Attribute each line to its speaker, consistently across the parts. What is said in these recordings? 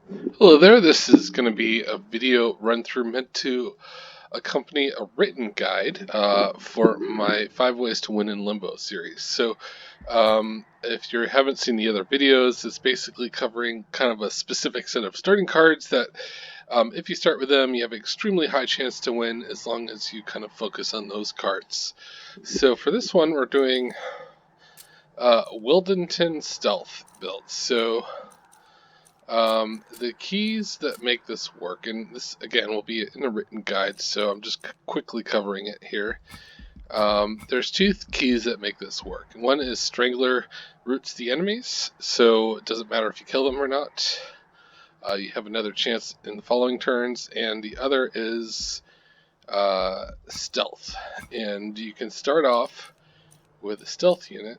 Speaker 1: Hello there, this is going to be a video run through meant to accompany a written guide for my 5 Ways to Win in Limbo series. So if you haven't seen the other videos, it's basically covering kind of a specific set of starting cards that if you start with them, you have an extremely high chance to win as long as you kind of focus on those cards. So for this one, we're doing Wildenton Stealth build. So the keys that make this work, and this again will be in a written guide, so I'm just quickly covering it here. There's two keys that make this work. One is Strangler roots the enemies, so it doesn't matter if you kill them or not. You have another chance in the following turns, and the other is Stealth, and you can start off with a Stealth unit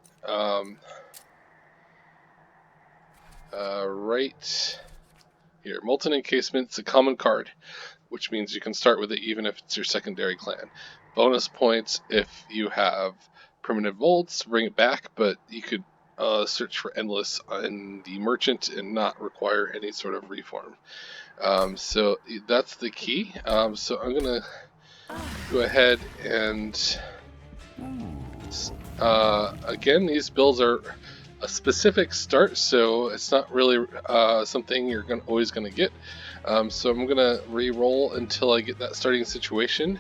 Speaker 1: right here. Molten Encasement's a common card, which means you can start with it even if it's your secondary clan. Bonus points if you have primitive molds, bring it back, but you could search for Endless in the Merchant and not require any sort of reform. So that's the key. So I'm going to go ahead and again, these builds are a specific start, so it's not really something you're always going to get. So I'm going to re-roll until I get that starting situation,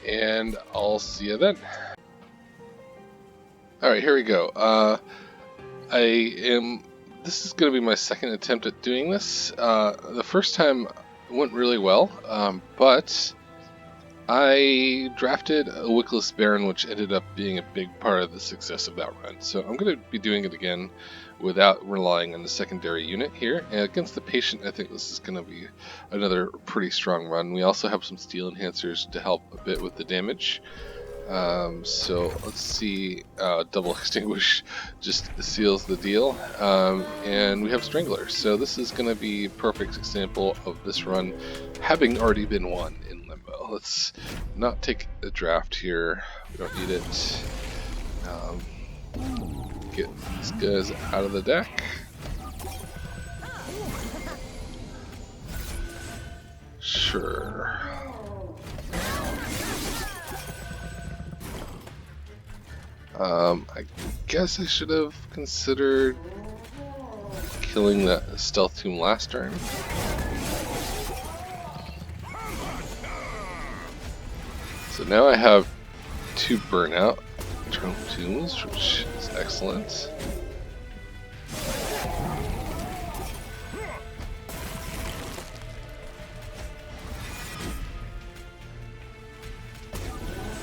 Speaker 1: and I'll see you then. Alright, here we go. This is going to be my second attempt at doing this. The first time went really well, but I drafted a Wickless Baron, which ended up being a big part of the success of that run. So I'm going to be doing it again without relying on the secondary unit here. And against the Patient, I think this is going to be another pretty strong run. We also have some steel enhancers to help a bit with the damage. So let's see, Double Extinguish just seals the deal. And we have Strangler. So this is going to be a perfect example of this run having already been won in Limbo. Let's not take a draft here. We don't need it. Get these guys out of the deck. Sure. I guess I should have considered killing that Stealth Tomb last turn. So now I have 2 Burnout Tombs, which is excellent.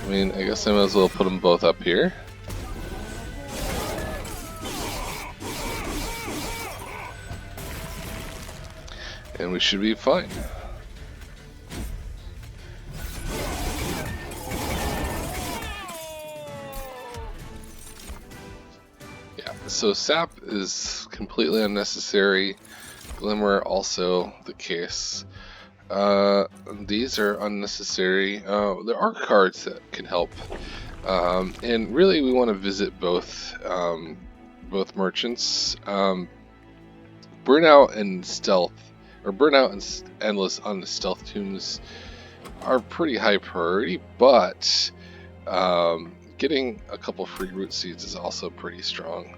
Speaker 1: I mean, I guess I might as well put them both up here. And we should be fine. Yeah, so Sap is completely unnecessary. Glimmer also the case. These are unnecessary. There are cards that can help. And really we want to visit both merchants. Burnout and Stealth, or Burnout and Endless on the Stealth Tombs are pretty high priority, but getting a couple free root seeds is also pretty strong.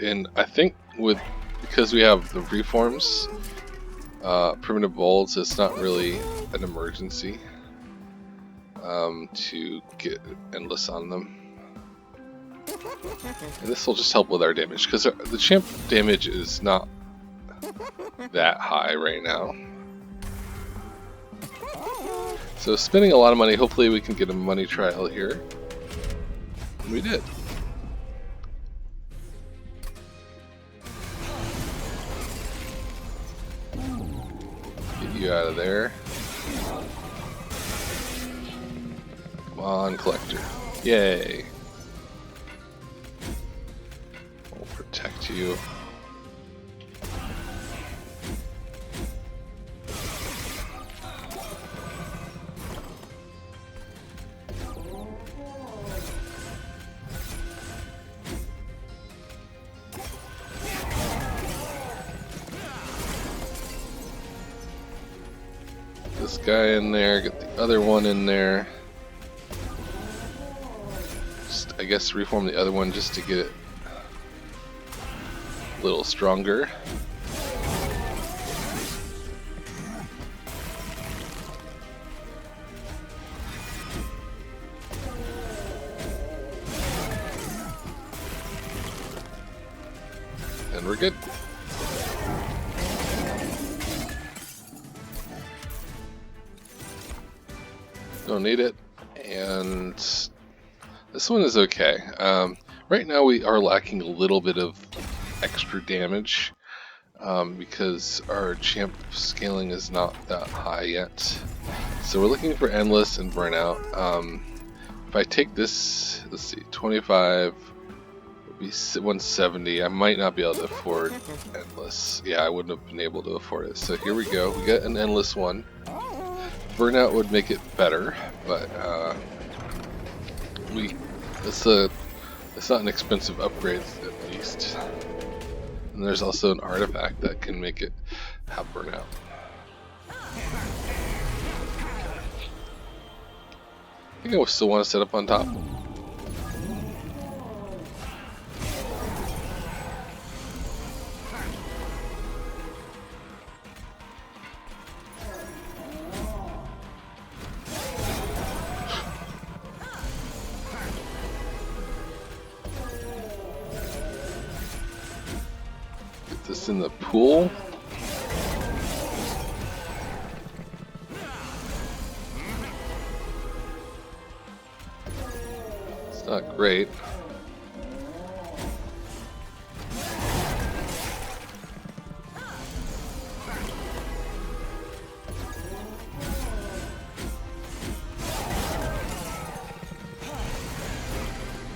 Speaker 1: And I think because we have the reforms, primitive molds, it's not really an emergency to get Endless on them. And this will just help with our damage, because the champ damage is not that high right now. So spending a lot of money, hopefully we can get a money trial here. And we did. Get you out of there. Come on, Collector. Yay. We'll protect you. this guy in there, get the other one in there. Just, I guess, reform the other one just to get it a little stronger. And we're good. Don't need it. And this one is okay. Right now we are lacking a little bit of extra damage because our champ scaling is not that high yet. So we're looking for endless and burnout. If I take this, let's see, 25 would be 170. I might not be able to afford endless. Yeah, I wouldn't have been able to afford it. So here we go. We get an endless one. Burnout would make it better, but it's not an expensive upgrade at least. And there's also an artifact that can make it have burnout. I think I still want to set up on top. Get this in the pool. Not great.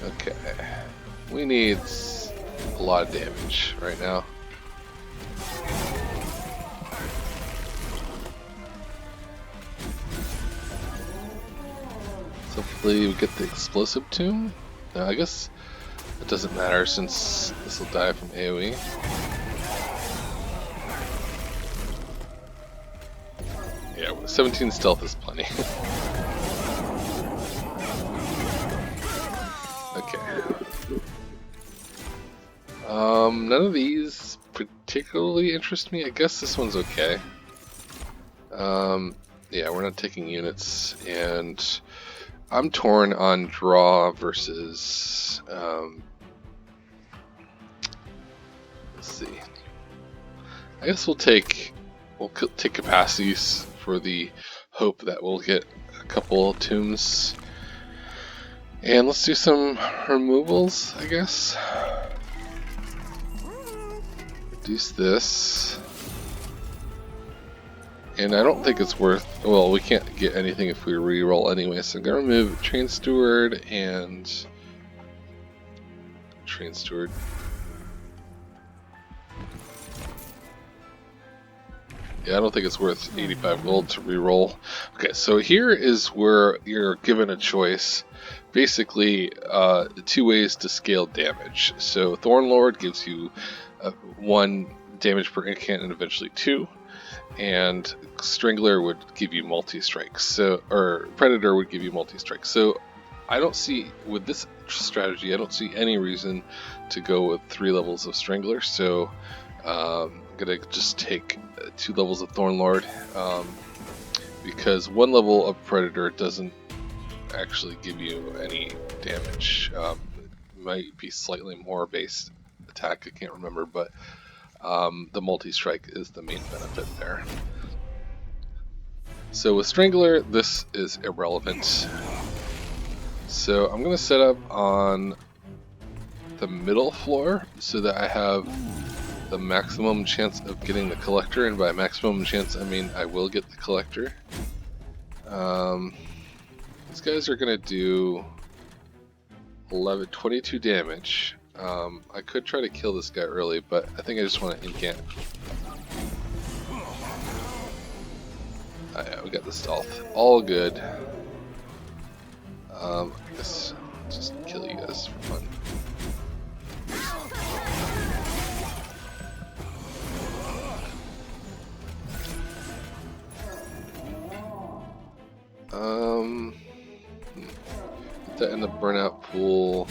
Speaker 1: Okay. We need a lot of damage right now. Hopefully we get the explosive tomb. No, I guess it doesn't matter since this will die from AoE. Yeah, 17 stealth is plenty. Okay. None of these particularly interest me. I guess this one's okay. Yeah, we're not taking units, and I'm torn on draw versus, let's see. I guess we'll take capacities for the hope that we'll get a couple tombs. And let's do some removals, I guess. Reduce this. And I don't think it's worth, well, we can't get anything if we reroll anyway, so I'm going to remove Train Steward and Train Steward. Yeah, I don't think it's worth 85 gold to reroll. Okay, so here is where you're given a choice. Basically, two ways to scale damage. So Thornlord gives you 1 damage per incant and eventually 2. And Strangler would give you multi-strikes, so, or Predator would give you multi-strikes. So I don't see, with this strategy, I don't see any reason to go with 3 levels of Strangler. So I'm gonna just take 2 levels of Thornlord, because 1 level of Predator doesn't actually give you any damage. It might be slightly more base attack, I can't remember, but the multi-strike is the main benefit there. So with Strangler, this is irrelevant. So I'm going to set up on the middle floor so that I have the maximum chance of getting the collector, and by maximum chance I mean I will get the collector. These guys are going to do 22 damage. I could try to kill this guy early, but I think I just want to incant. Oh yeah, we got the stealth. All good. I guess I'll just kill you guys for fun. that in the burnout pool.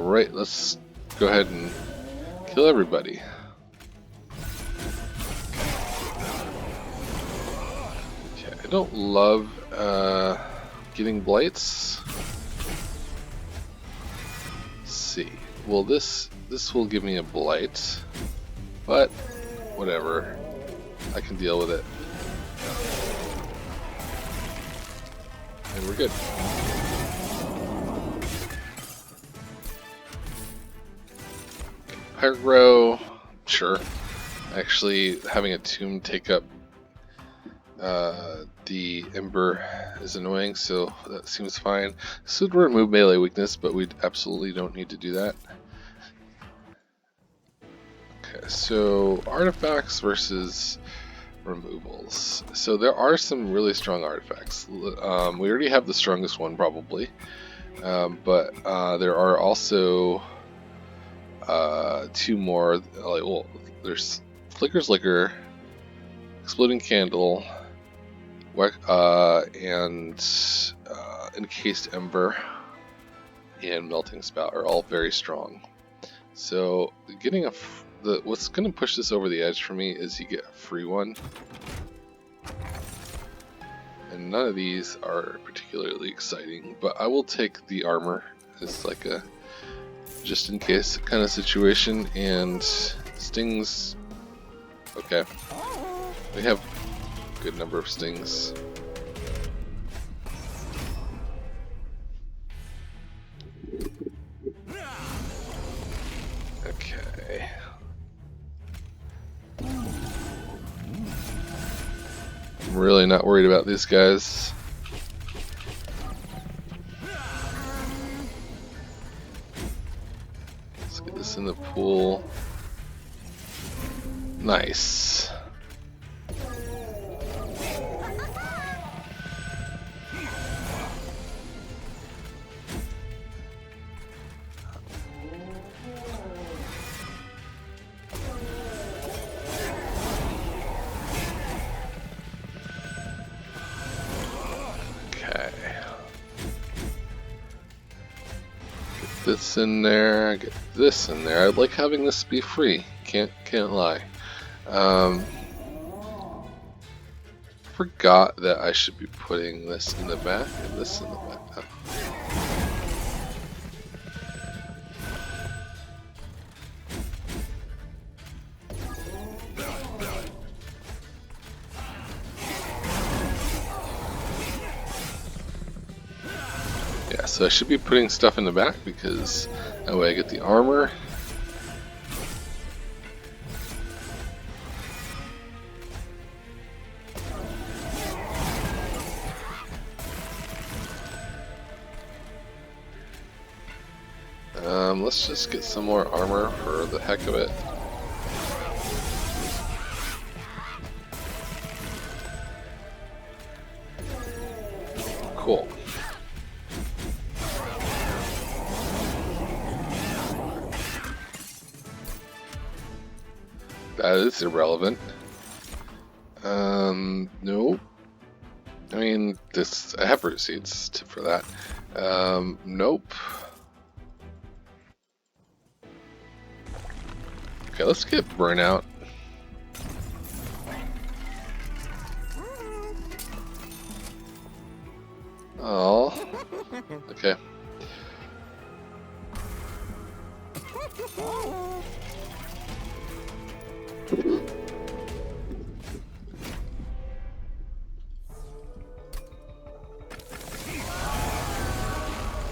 Speaker 1: Right, let's go ahead and kill everybody. Okay, I don't love getting blights. Let's see. Well, this will give me a blight, but whatever. I can deal with it. And we're good. Pyro, sure. Actually, having a tomb take up the Ember is annoying, so that seems fine. This would remove melee weakness, but we absolutely don't need to do that. Okay, so artifacts versus removals. So there are some really strong artifacts. We already have the strongest one, probably, but there are also two more. Well, there's Flicker's Liquor, Exploding Candle, and Encased Ember and Melting Spout are all very strong. So getting what's going to push this over the edge for me is you get a free one, and none of these are particularly exciting. But I will take the armor as like a just in case kind of situation, and stings. Okay, we have a good number of stings. Okay. I'm really not worried about these guys. Let's get this in the pool. Nice. This in there, get this in there. I like having this be free. Can't lie. Forgot that I should be putting this in the back and this in the back. Oh. Yeah, so I should be putting stuff in the back because that way I get the armor. Let's just get some more armor for the heck of it. Cool. That is irrelevant. No. I mean, I have root seeds for that. Nope. Okay, let's get burnout. Oh. Okay.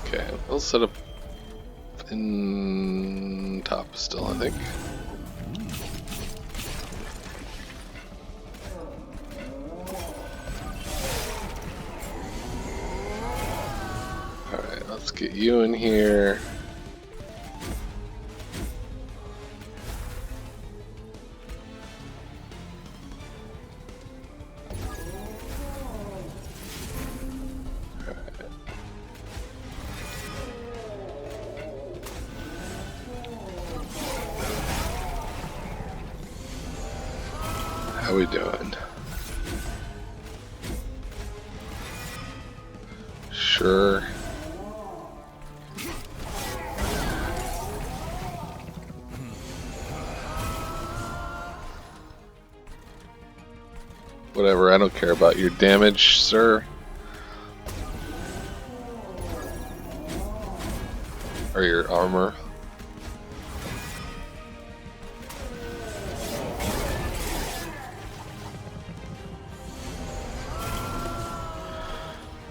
Speaker 1: Okay, we'll set up in top still, I think. Alright, let's get you in here. How we doing? Sure. Whatever, I don't care about your damage, sir. Or your armor.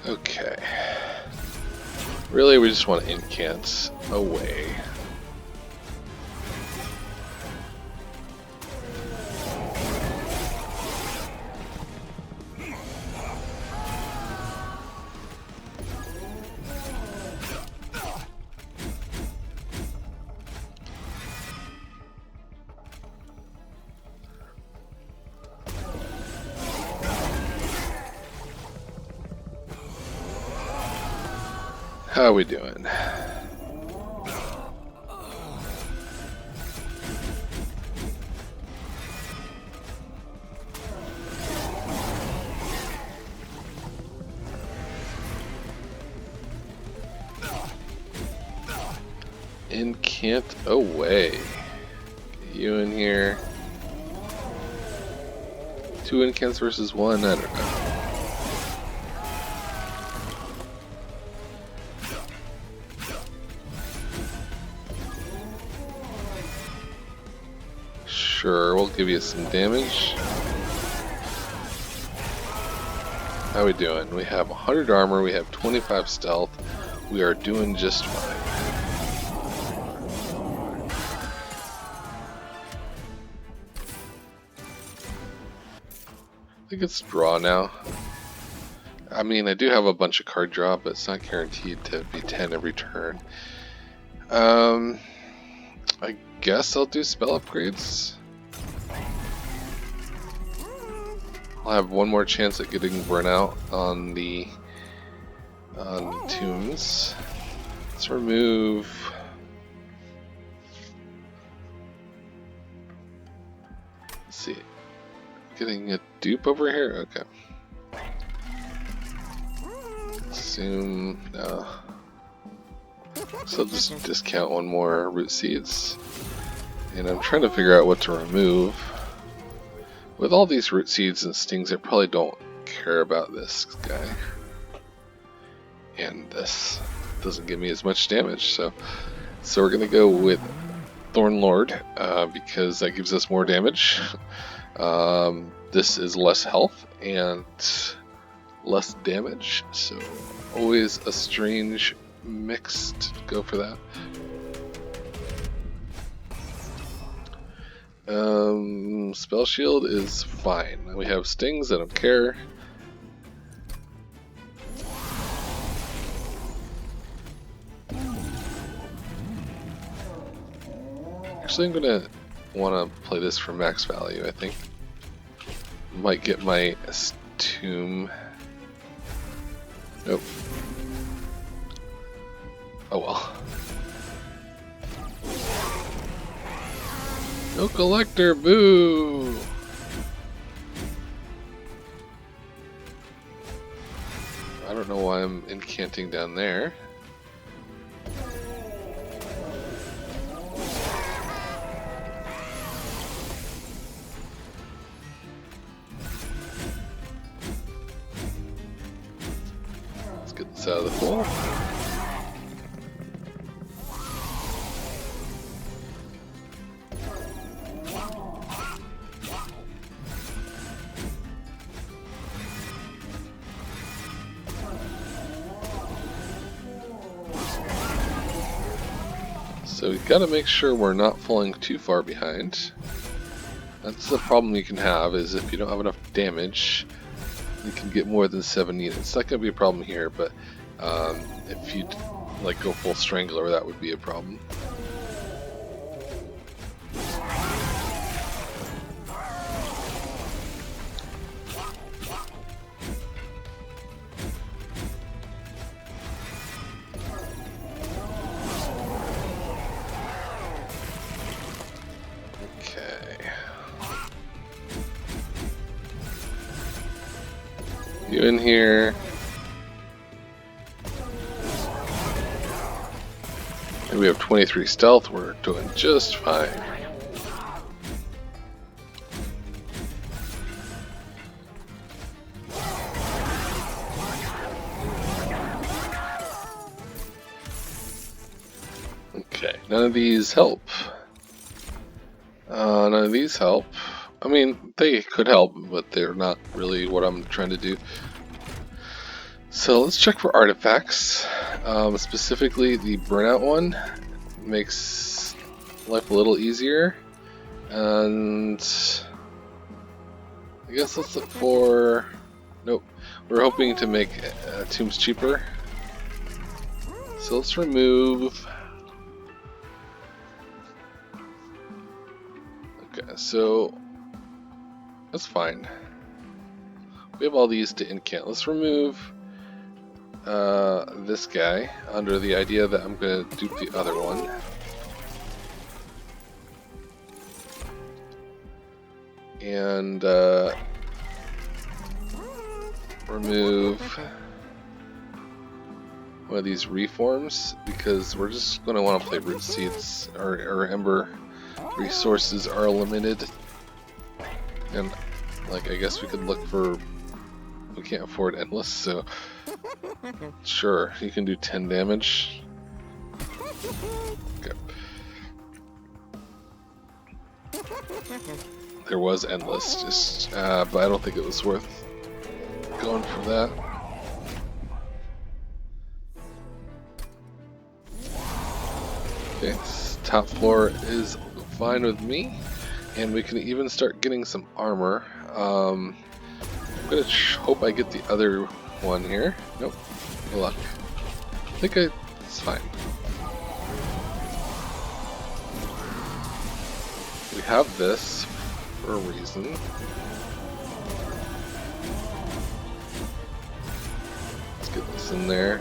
Speaker 1: Okay. Really, we just want incants away. How are we doing? Incant away. Get you in here. 2 incants versus 1, I don't know. Sure, we'll give you some damage. How we doing? We have 100 armor, we have 25 stealth. We are doing just fine. I think it's draw now. I mean, I do have a bunch of card draw, but it's not guaranteed to be 10 every turn. I guess I'll do spell upgrades. I'll have one more chance at getting burnout on the tombs. Let's remove. Let's see. Getting a dupe over here? Okay. Assume. No. So I'll just discount one more root seeds. And I'm trying to figure out what to remove. With all these root seeds and stings, I probably don't care about this guy. And this doesn't give me as much damage, so we're gonna go with Thorn Lord because that gives us more damage. This is less health and less damage, so always a strange mix to go for that. Spell shield is fine. We have stings, I don't care. Actually, I'm gonna want to play this for max value, I think. Might get my tomb. Nope. Oh well. No collector, boo! I don't know why I'm incanting down there. Let's get this out of the pool. So we've got to make sure we're not falling too far behind. That's the problem you can have, is if you don't have enough damage, you can get more than 7 units. It's not going to be a problem here, but if you like go full Strangler, that would be a problem. You in here. And we have 23 stealth. We're doing just fine. Okay, none of these help. None of these help. I mean, they could help, but they're not really what I'm trying to do. So let's check for artifacts. Specifically, the burnout one makes life a little easier. And I guess let's look for... Nope. We're hoping to make tombs cheaper. So let's remove... Okay, so that's fine. We have all these to incant. Let's remove this guy under the idea that I'm going to dupe the other one. And remove one of these reforms because we're just going to want to play root seeds. Our ember resources are limited, and like I guess we could look for. We can't afford endless, so sure you can do 10 damage. Okay. There was endless, just but I don't think it was worth going for that. Okay, top floor is fine with me, and we can even start getting some armor. I'm gonna hope I get the other one here. Nope, no luck. I think it's fine. We have this for a reason. Let's get this in there.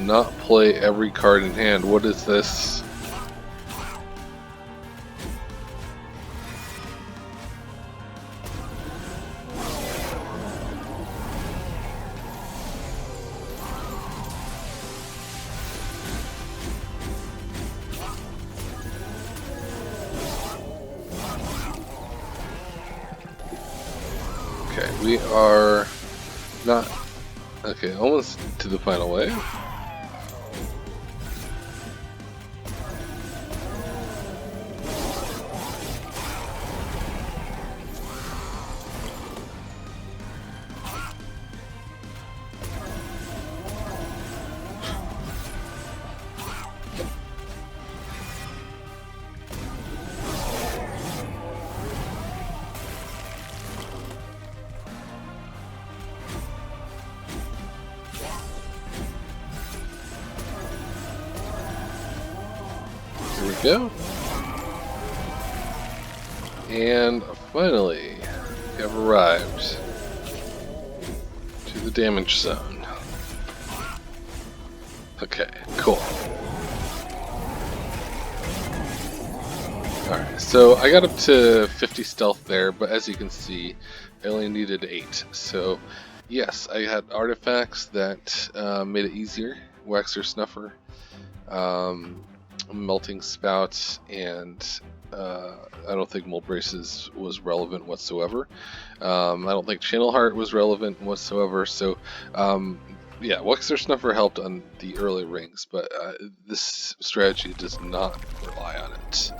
Speaker 1: Not play every card in hand. What is this? Okay, we are not... Okay, almost to the final wave. Here we go. And finally, we have arrived to the damage zone. Okay, cool. Alright, so I got up to 50 stealth there, but as you can see, I only needed 8. So, yes, I had artifacts that made it easier. Waxer Snuffer, Melting Spout, and I don't think Mold Braces was relevant whatsoever. I don't think Channel Heart was relevant whatsoever. So, yeah, Waxer Snuffer helped on the early rings, but this strategy does not rely on it.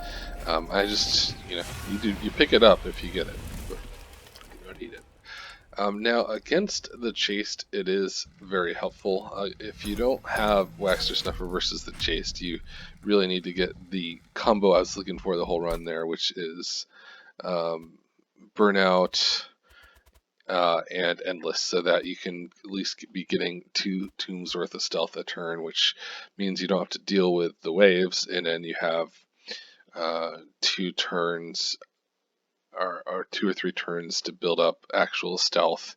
Speaker 1: I just, you pick it up if you get it, but you don't need it. Now, against the Chaste, it is very helpful. If you don't have Waxer Snuffer versus the Chaste, you really need to get the combo I was looking for the whole run there, which is Burnout, and Endless, so that you can at least be getting 2 tombs worth of stealth a turn, which means you don't have to deal with the waves, and then you have 2 turns or 2 or 3 turns to build up actual stealth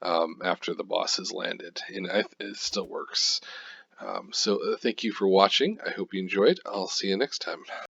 Speaker 1: after the boss has landed, and it still works. So thank you for watching. I hope you enjoyed. I'll see you next time.